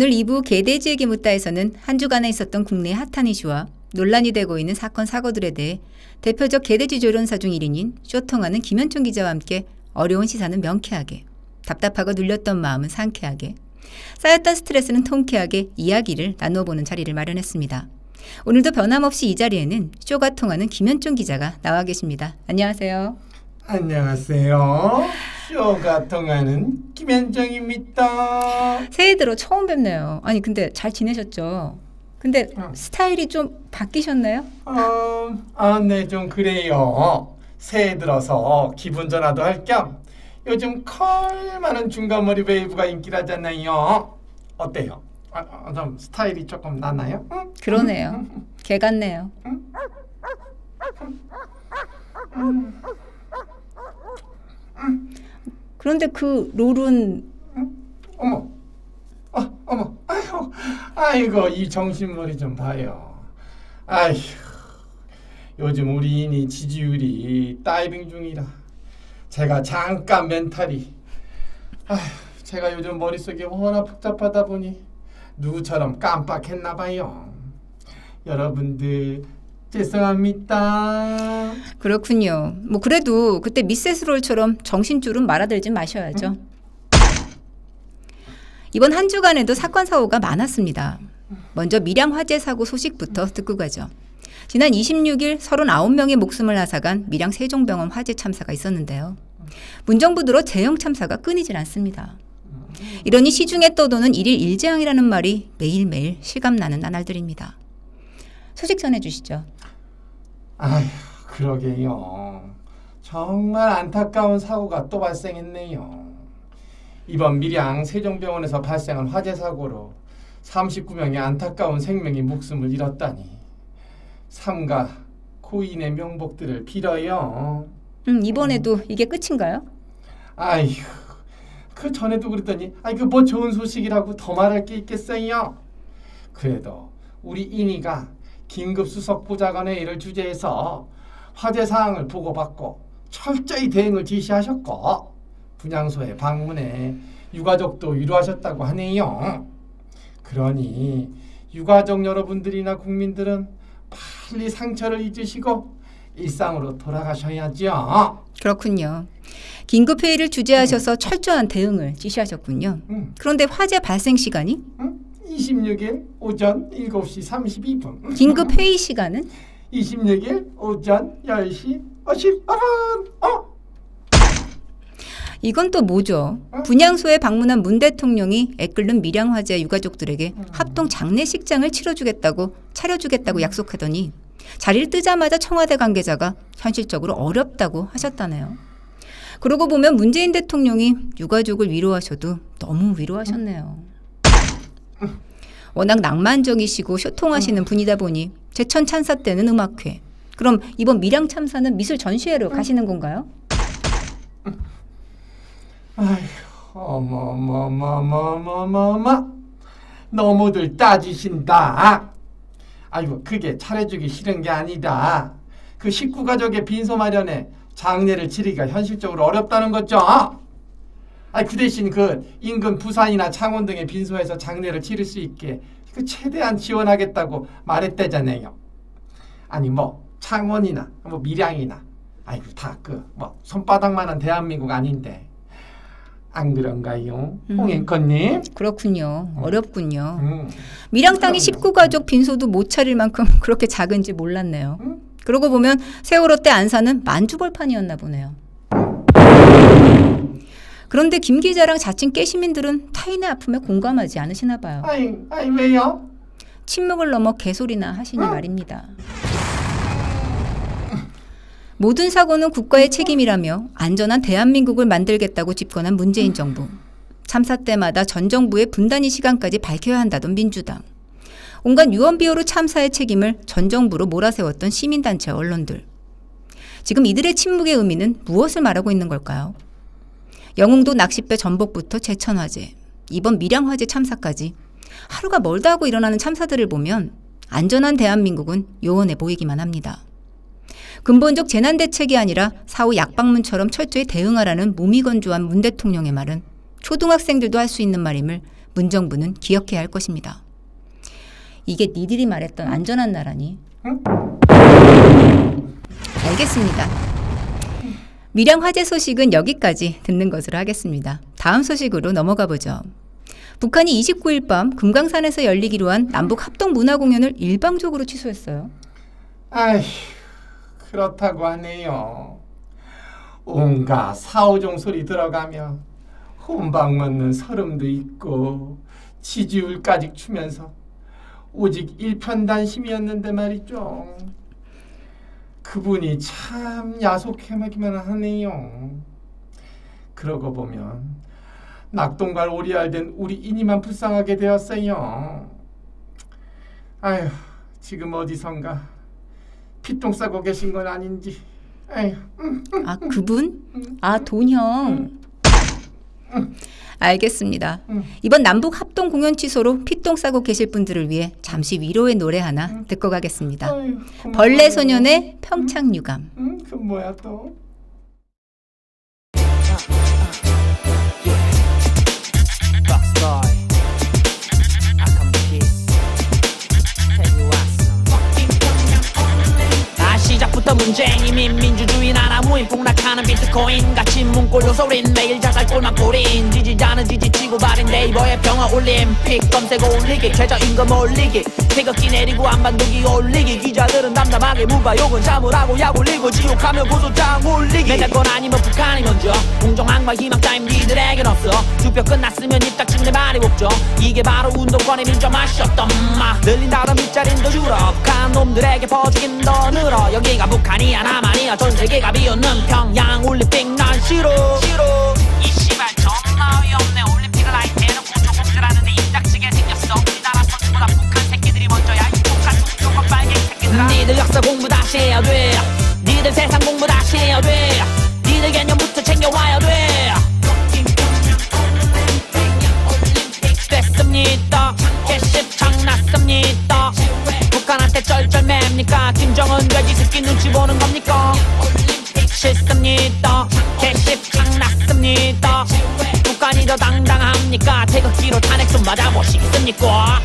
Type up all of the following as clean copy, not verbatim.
오늘 2부 개돼지에게 묻다에서는 한 주간에 있었던 국내 핫한 이슈와 논란이 되고 있는 사건 사고들에 대해 대표적 개돼지 조련사 중 1인인 쇼통하는 김현총 기자와 함께 어려운 시사는 명쾌하게, 답답하고 눌렸던 마음은 상쾌하게, 쌓였던 스트레스는 통쾌하게 이야기를 나누어보는 자리를 마련했습니다. 오늘도 변함없이 이 자리에는 쇼가 통하는 김현총 기자가 나와 계십니다. 안녕하세요. 안녕하세요. 쇼가 통하는 김현정입니다. 새해 들어 처음 뵙네요. 아니 근데 잘 지내셨죠? 근데 스타일이 좀 바뀌셨나요? 네, 좀 그래요. 새해 들어서 기분 전환도 할 겸 요즘 컬 많은 중간머리 웨이브가 인기라잖아요. 어때요? 좀 스타일이 조금 낫나요? 그러네요. 개 같네요. 그런데 그 롤은 어머, 아이고 이 정신머리 좀 봐요. 아휴, 요즘 우리 인이 지지율이 다이빙 중이라 제가 잠깐 멘탈이 제가 요즘 머릿속이 워낙 복잡하다 보니 누구처럼 깜빡했나 봐요. 여러분들 죄송합니다. 그렇군요. 뭐 그래도 그때 미세스 롤처럼 정신줄은 말아들지 마셔야죠. 이번 한 주간에도 사건 사고가 많았습니다. 먼저 밀양 화재 사고 소식부터 듣고 가죠. 지난 26일 39명의 목숨을 앗아간 밀양 세종병원 화재 참사가 있었는데요. 문정부 들어 대형 참사가 끊이질 않습니다. 이러니 시중에 떠도는 일일 일재앙이라는 말이 매일매일 실감나는 나날들입니다. 소식 전해주시죠. 아휴, 그러게요. 정말 안타까운 사고가 또 발생했네요. 이번 밀양 세종병원에서 발생한 화재 사고로 39명의 안타까운 생명이 목숨을 잃었다니 삼가 고인의 명복들을 빌어요. 이번에도 이게 끝인가요? 아휴, 그 전에도 그랬더니 그 뭐 좋은 소식이라고 더 말할 게 있겠어요. 그래도 우리 인이가 긴급수석보좌관회의를 주재해서 화재 사항을 보고받고 철저히 대응을 지시하셨고 분향소에 방문해 유가족도 위로하셨다고 하네요. 그러니 유가족 여러분들이나 국민들은 빨리 상처를 잊으시고 일상으로 돌아가셔야죠. 그렇군요. 긴급회의를 주재하셔서 철저한 대응을 지시하셨군요. 그런데 화재 발생 시간이? 26일 오전 7시 32분. 긴급회의 시간은? 26일 오전 10시 55분. 이건 또 뭐죠? 분향소에 방문한 문 대통령이 애끓는 밀양 화재 유가족들에게 합동 장례식장을 차려주겠다고 약속하더니 자리를 뜨자마자 청와대 관계자가 현실적으로 어렵다고 하셨다네요. 그러고 보면 문재인 대통령이 유가족을 위로하셔도 너무 위로하셨네요. 워낙 낭만적이시고 쇼통하시는 분이다 보니 제천 참사 때는 음악회, 그럼 이번 밀양 참사는 미술 전시회로 가시는 건가요? 아휴, 어머머머머머머머, 너무들 따지신다. 아이고, 그게 차려주기 싫은 게 아니다. 그 식구 가족의 빈소 마련에 장례를 치르기가 현실적으로 어렵다는 거죠. 그 대신 그 인근 부산이나 창원 등의 빈소에서 장례를 치를 수 있게 그 최대한 지원하겠다고 말했대잖아요. 아니 뭐 창원이나 뭐 밀양이나 다 그 뭐 손바닥만한 대한민국 아닌데 안 그런가요, 홍 앵커님? 그렇군요. 어렵군요. 밀양 땅의 식구 가족 빈소도 못 차릴 만큼 그렇게 작은지 몰랐네요. 그러고 보면 세월호 때 안산은 만주벌판이었나 보네요. 그런데 김 기자랑 자칭 깨시민들은 타인의 아픔에 공감하지 않으시나 봐요. 왜요? 침묵을 넘어 개소리나 하시니 말입니다. 모든 사고는 국가의 책임이라며 안전한 대한민국을 만들겠다고 집권한 문재인 정부. 참사 때마다 전 정부의 분단위 시간까지 밝혀야 한다던 민주당. 온갖 유언비어로 참사의 책임을 전 정부로 몰아세웠던 시민단체 언론들. 지금 이들의 침묵의 의미는 무엇을 말하고 있는 걸까요? 영흥도 낚싯배 전복부터 제천 화재, 이번 밀양 화재 참사까지 하루가 멀다 하고 일어나는 참사들을 보면 안전한 대한민국은 요원해 보이기만 합니다. 근본적 재난대책이 아니라 사후 약방문처럼 철저히 대응하라는 무미건조한 문 대통령의 말은 초등학생들도 할 수 있는 말임을 문정부는 기억해야 할 것입니다. 이게 니들이 말했던 안전한 나라니? 응? 알겠습니다. 밀양 화재 소식은 여기까지 듣는 것으로 하겠습니다. 다음 소식으로 넘어가 보죠. 북한이 29일 밤 금강산에서 열리기로 한 남북 합동 문화공연을 일방적으로 취소했어요. 아휴, 그렇다고 하네요. 온갖 사오종 소리 들어가며 혼방 먹는 서름도 있고 지지율까지 추면서 오직 일편단심이었는데 말이죠. 그분이 참 야속해하기만 하네요. 그러고 보면 낙동갈 오리알된 우리 이니만 불쌍하게 되었어요. 아휴, 지금 어디선가 피똥 싸고 계신 건 아닌지. 아휴. 아, 그분? 아, 돈형. 알겠습니다. 이번 남북 합동 공연 취소로 피똥 싸고 계실 분들을 위해 잠시 위로의 노래 하나 듣고 가겠습니다. 벌레 소년의 평창유감. 그 뭐야 또? 시작부터 문쟁이 민주주의 나라 무인 폭락하는 비트코인 같이 문골로 소린 매일 자살골만 꼬린 지지자는 지지치고 발인 네이버에 평화 올림픽 검색 올리기 최저임금 올리기 태극기 내리고 안반도기 올리기 기자들은 담담하게 무바욕은 참으라고 약 올리고 지옥하며 고소장 올리기 내 건 아니면 북한이 먼저 공정함과 희망 따윈 니들에겐 없어 투표 끝났으면 입 닥치는 내 말이 없죠 이게 바로 운동권의 민주마셨던 마 늘린다던 밑자리는 더 줄어 북한 놈들에게 퍼주긴 더 늘어 여기가 북한이야 남한이야 전세계가 비웃는 평양 올림픽 난 싫어 이 씨발 존나 어이없네 올림픽을 아예 대놓고 조공들하는데 입닥치게 생겼어 우리나라 선수보다 북한 새끼들이 먼저야 이 북한 조건 빨갱이 새끼들아 니들 역사 공부 다시 해야 돼 니들 세상 공부 다시 해야 돼 니들 개념부터 챙겨와야 돼 됐습니다 개십창 났습니다 북한한테 쩔쩔맵니까 김정은 돼지 새끼 눈치 보는 겁니까 싫습니다 개십창 났습니다 북한이 더 당당합니까 태극기로 탄핵 좀 맞아보시겠습니까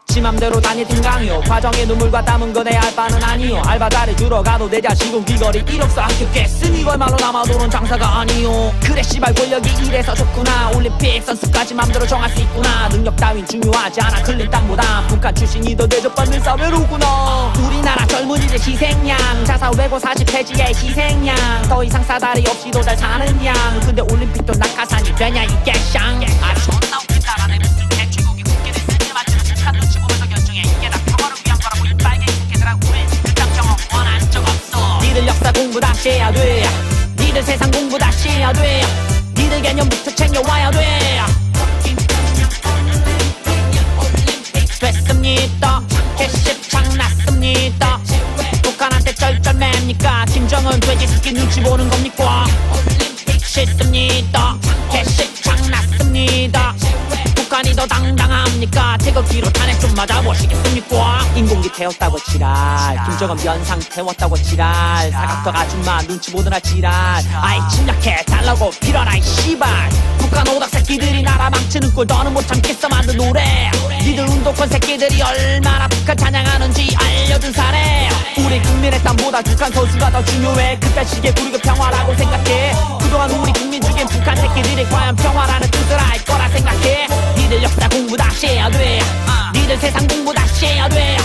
지 맘대로 다니던 강요 과정에 눈물과 땀은 거내 알 바는 아니요 알바 잘해주러 가도 내 자식은 귀걸이 1억 쌓았겠으니 얼마로 남아도는 장사가 아니요 그래 씨발 권력이 이래서 좋구나 올림픽 선수까지 맘대로 정할 수 있구나 능력 따윈 중요하지 않아 클린 땅보다 북한 출신이 더 대접받는 사회로구나 우리나라 젊은이들 희생양 자사외고 40 폐지의 희생양 더 이상 사다리 없이도 잘 사는 양 근데 올림픽도 낙하산이 되냐 이 개샹 아 존나 웃긴다 내 무슨 대최국이 국기를 쓰지 마치는 북한 눈치 보면서 결정해 이게 다 평화를 위한 거라고 이 빨갱이 새끼들하고 우린 그딴 경험 원한 적 없어 니들 역사 공부 다시 해야 돼 니들 세상 공부 다시 해야 돼 니들 개념부터 챙겨와야 돼 됐습니다 개십창 났습니다 북한한테 쩔쩔맵니까 김정은 돼지 새끼 눈치 보는 겁니까 싫습니다 개십창 났습니다 북한이 더 당당합니까 태극기로 탄핵 좀 맞아보시겠습니까 인공기 태웠다고 지랄 김정은 면상 태웠다고 지랄 사각턱 아줌마 눈치 보느라 지랄 아이 침략해 달라고 일어나 이 씨발 북한 오닥 새끼들이 나라 망치는 꼴 너는 못 참겠어 만든 노래 니들 운동권 새끼들이 얼마나 북한 찬양하는지 알려준 사례 우리 국민의 땀보다 북한 선수가 더 중요해 그딴 식의 우리가 평화라고 생각해 그동안 우리 국민 중엔 북한 새끼들이 과연 평화라는 뜻을 알 거라 생각해 니들 역사 공부 다시 해야 돼 니들 세상 공부 다시 해야 돼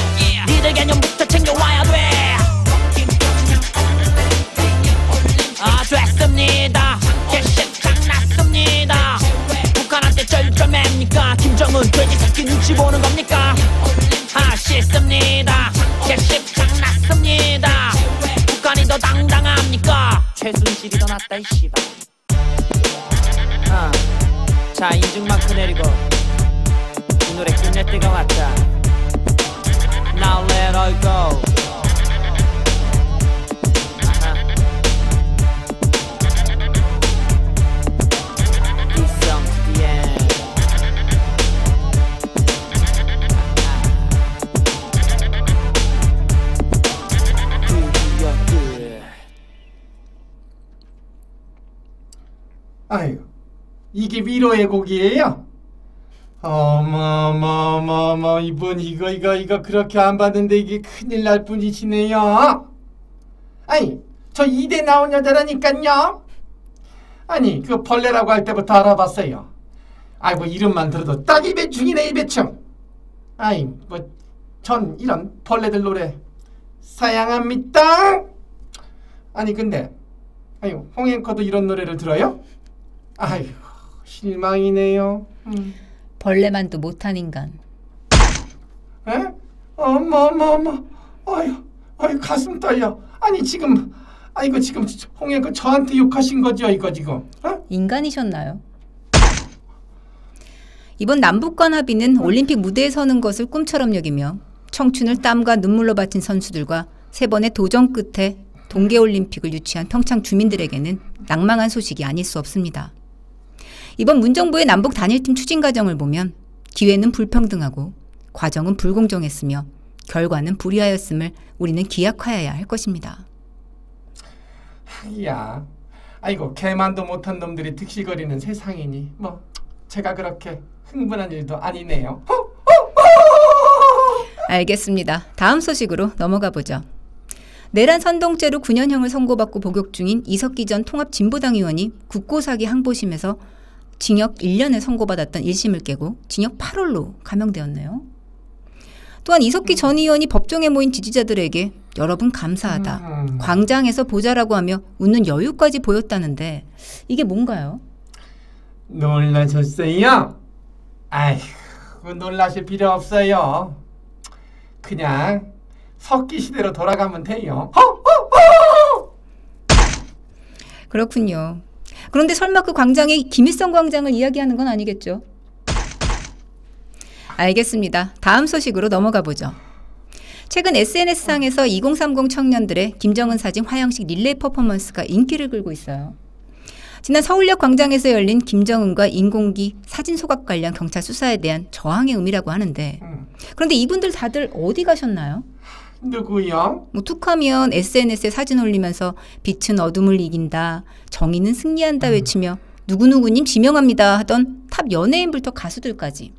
니들 개념부터 챙겨와야 돼 아 됐습니다 개십창 났습니다 북한한테 쩔쩔맵니까 김정은 돼지 새끼 눈치 보는 겁니까 아 싫습니다 개십창 났습니다 북한이 더 당당합니까 최순실이 더 낫다 이 씨발 자 인증마크 내리고 이 노래 끝낼 때가 왔다 Now let all go This song to the end 드디어 이게 위로의 곡이에요? 어머머머머 이분 이거 그렇게 안 받는데 이게 큰일 날 뿐이시네요. 아니 저 이대 나온 여자라니깐요. 아니 그 벌레라고 할 때부터 알아봤어요. 아이고 이름만 들어도 딱 이배충이네 이배충. 아이 뭐 전 이런 벌레들 노래 사양합니다. 아니 근데 아유 홍 앵커도 이런 노래를 들어요? 아이고 실망이네요. 벌레만도 못한 인간. 에? 어머머머 아유 가슴 떨려. 아니 지금 홍 앵커 저한테 욕하신 거죠 이거 지금? 어? 인간이셨나요? 이번 남북 간 합의는 올림픽 무대에 서는 것을 꿈처럼 여기며 청춘을 땀과 눈물로 바친 선수들과 3번의 도전 끝에 동계올림픽을 유치한 평창 주민들에게는 낭망한 소식이 아닐 수 없습니다. 이번 문정부의 남북 단일팀 추진 과정을 보면 기회는 불평등하고 과정은 불공정했으며 결과는 불이하였음을 우리는 기약하여야 할 것입니다. 야, 아이고 개만도 못한 놈들이 득실거리는 세상이니 뭐 제가 그렇게 흥분한 일도 아니네요. 알겠습니다. 다음 소식으로 넘어가 보죠. 내란 선동죄로 9년형을 선고받고 복역 중인 이석기 전 통합진보당 의원이 국고사기 항보심에서 징역 1년을 선고받았던 1심을 깨고 징역 8월로 감형되었네요. 또한 이석기 전 의원이 법정에 모인 지지자들에게 여러분 감사하다. 광장에서 보자라고 하며 웃는 여유까지 보였다는데 이게 뭔가요? 놀라셨어요? 아이고 놀라실 필요 없어요. 그냥 석기 시대로 돌아가면 돼요. 그렇군요. 그런데 설마 그 광장에 김일성 광장을 이야기하는 건 아니겠죠? 알겠습니다. 다음 소식으로 넘어가 보죠. 최근 SNS상에서 2030 청년들의 김정은 사진 화형식 릴레이 퍼포먼스가 인기를 끌고 있어요. 지난 서울역 광장에서 열린 김정은과 인공기 사진 소각 관련 경찰 수사에 대한 저항의 의미라고 하는데 그런데 이분들 다들 어디 가셨나요? 누구요? 뭐 툭하면 SNS에 사진 올리면서 빛은 어둠을 이긴다, 정의는 승리한다 외치며 누구누구님 지명합니다 하던 탑 연예인부터 가수들까지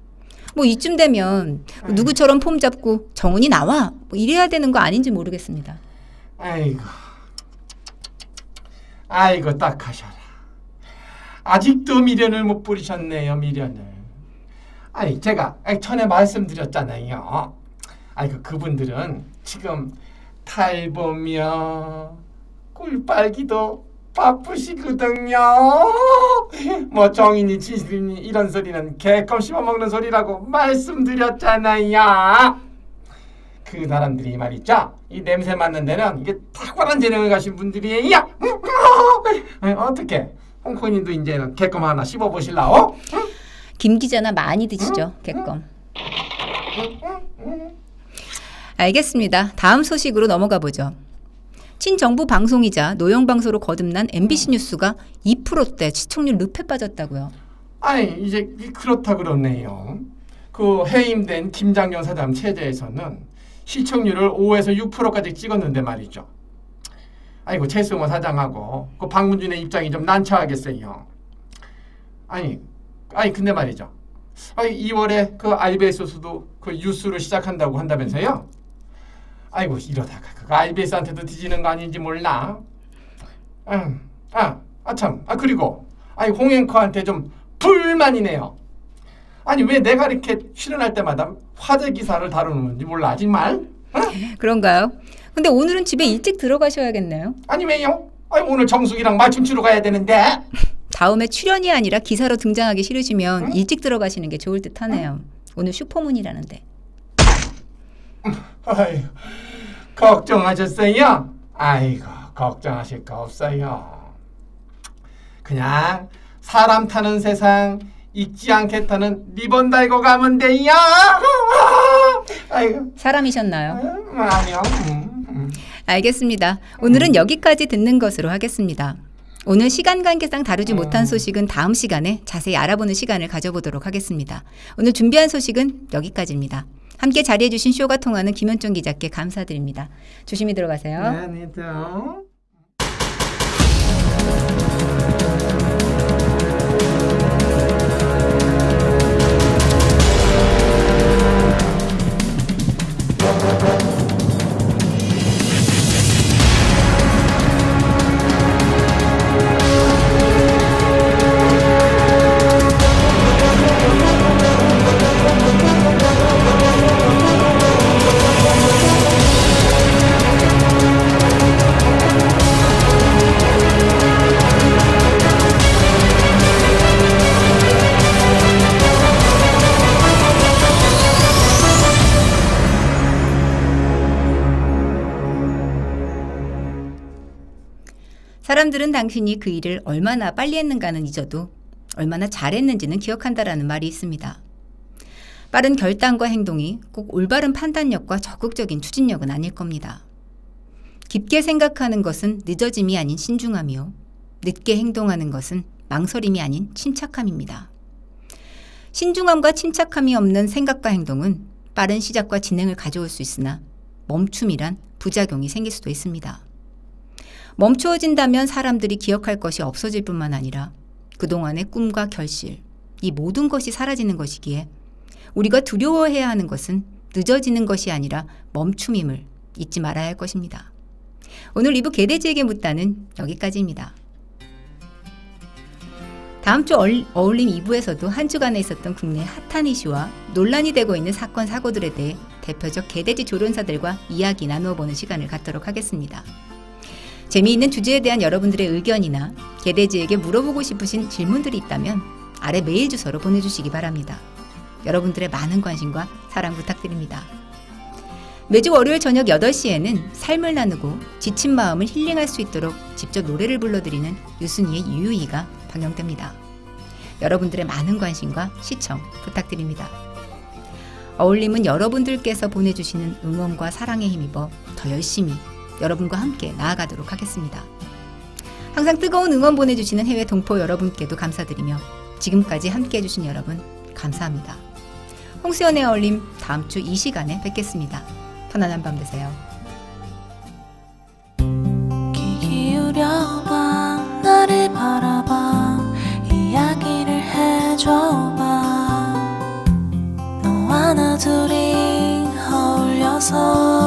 뭐 이쯤 되면 누구처럼 폼 잡고 정은이 나와 뭐 이래야 되는 거 아닌지 모르겠습니다. 아이고 딱하셔라. 아직도 미련을 못 부리셨네요. 미련을. 아니 제가 전에 말씀드렸잖아요. 아이고 그분들은 지금 탈보며 꿀빨기도 바쁘시거든요. 뭐 정인이 지신이 이런 소리는 개껌 씹어먹는 소리라고 말씀드렸잖아요. 그 사람들이 말이죠. 이 냄새 맡는 데는 이게 탁월한 재능을 가신 분들이에요. 어떻게 홍콩인도 이제는 개껌 하나 씹어보실라오? 김 기자나 많이 드시죠, 개껌. 알겠습니다. 다음 소식으로 넘어가 보죠. 친정부 방송이자 노영방송으로 거듭난 MBC 뉴스가 2%대 시청률 늪에 빠졌다고요. 아니 이제 그렇다 그러네요. 그 해임된 김장현 사장 체제에서는 시청률을 5에서 6%까지 찍었는데 말이죠. 아이고 최승호 사장하고 그 박문준의 입장이 좀 난처하겠어요. 아니 근데 말이죠. 2월에 그 RBS도 그 뉴스로 시작한다고 한다면서요? 아이고 이러다가 그 RBS한테도 뒤지는 거 아닌지 몰라. 그리고 홍 앵커한테 좀 불만이네요. 아니 왜 내가 이렇게 출연할 때마다 화제 기사를 다루는지 몰라 정말? 그런가요? 근데 오늘은 집에 일찍 들어가셔야겠네요. 아니 왜요? 오늘 정숙이랑 맞춤 추러 가야 되는데. 다음에 출연이 아니라 기사로 등장하기 싫으시면 일찍 들어가시는 게 좋을 듯 하네요. 오늘 슈퍼문이라는데. 아이고, 걱정하셨어요? 아이고 걱정하실 거 없어요. 그냥 사람 타는 세상 잊지 않겠다는 리본 달고 가면 돼요. 아이고. 사람이셨나요? 아니요. 알겠습니다. 오늘은 여기까지 듣는 것으로 하겠습니다. 오늘 시간 관계상 다루지 못한 소식은 다음 시간에 자세히 알아보는 시간을 가져보도록 하겠습니다. 오늘 준비한 소식은 여기까지입니다. 함께 자리해주신 쇼가 통하는 김현정 기자께 감사드립니다. 조심히 들어가세요. 네, 안녕히 계세요. 사람들은 당신이 그 일을 얼마나 빨리 했는가는 잊어도 얼마나 잘했는지는 기억한다라는 말이 있습니다. 빠른 결단과 행동이 꼭 올바른 판단력과 적극적인 추진력은 아닐 겁니다. 깊게 생각하는 것은 늦어짐이 아닌 신중함이요. 늦게 행동하는 것은 망설임이 아닌 침착함입니다. 신중함과 침착함이 없는 생각과 행동은 빠른 시작과 진행을 가져올 수 있으나 멈춤이란 부작용이 생길 수도 있습니다. 멈추어진다면 사람들이 기억할 것이 없어질 뿐만 아니라 그동안의 꿈과 결실, 이 모든 것이 사라지는 것이기에 우리가 두려워해야 하는 것은 늦어지는 것이 아니라 멈춤임을 잊지 말아야 할 것입니다. 오늘 2부 개돼지에게 묻다는 여기까지입니다. 다음 주 어울림 2부에서도 한 주간에 있었던 국내 핫한 이슈와 논란이 되고 있는 사건 사고들에 대해 대표적 개돼지 조련사들과 이야기 나누어보는 시간을 갖도록 하겠습니다. 재미있는 주제에 대한 여러분들의 의견이나 개돼지에게 물어보고 싶으신 질문들이 있다면 아래 메일 주소로 보내주시기 바랍니다. 여러분들의 많은 관심과 사랑 부탁드립니다. 매주 월요일 저녁 8시에는 삶을 나누고 지친 마음을 힐링할 수 있도록 직접 노래를 불러드리는 유순이의 유유이가 방영됩니다. 여러분들의 많은 관심과 시청 부탁드립니다. 어울림은 여러분들께서 보내주시는 응원과 사랑에 힘입어 더 열심히 여러분과 함께 나아가도록 하겠습니다. 항상 뜨거운 응원 보내주시는 해외 동포 여러분께도 감사드리며 지금까지 함께해 주신 여러분 감사합니다. 홍수연의 어울림 다음 주 이 시간에 뵙겠습니다. 편안한 밤 되세요. 귀 기울여봐 나를 바라봐 이야기를 해줘봐 너와 나 둘이 어울려서